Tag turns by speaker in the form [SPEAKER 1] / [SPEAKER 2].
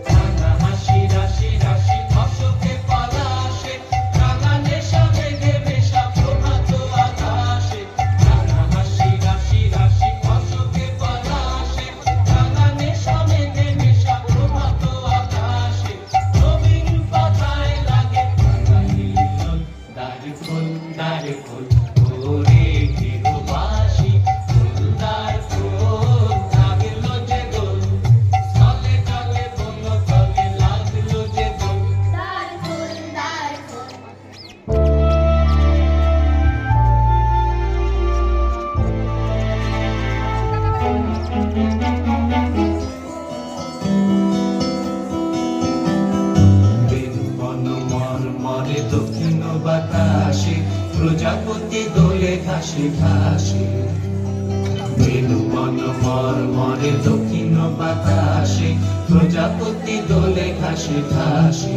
[SPEAKER 1] রাঙা হাসি রাশি রাশি অশোকে পলাশে, রাঙা নেশা মেঘে মেশা প্রভাত আকাশে। রাঙা হাসি রাশি রাশি অশোকে পলাশে, রাঙা নেশা মেঘে মেশা প্রভাত আকাশে। নবীন পাতায় লাগে রাঙা হিল্লোল, দ্বার খোল দ্বার খোল ওরে গৃহবাসী, ফুলদার খোল লাগলো যে দোল, স্থলে জলে বন তলে লাগলো যে দোল।
[SPEAKER 2] দ্বার খোল দ্বার খোল।
[SPEAKER 1] বেনু বন মর্মরে দক্ষিণ বাতাসে, প্রজাপতি দোলে ঘাসে ঘাসে। বেনু বন মর্মরে দক্ষিণ বাতাসে, প্রজাপতি দোলে ঘাসে ঘাসে।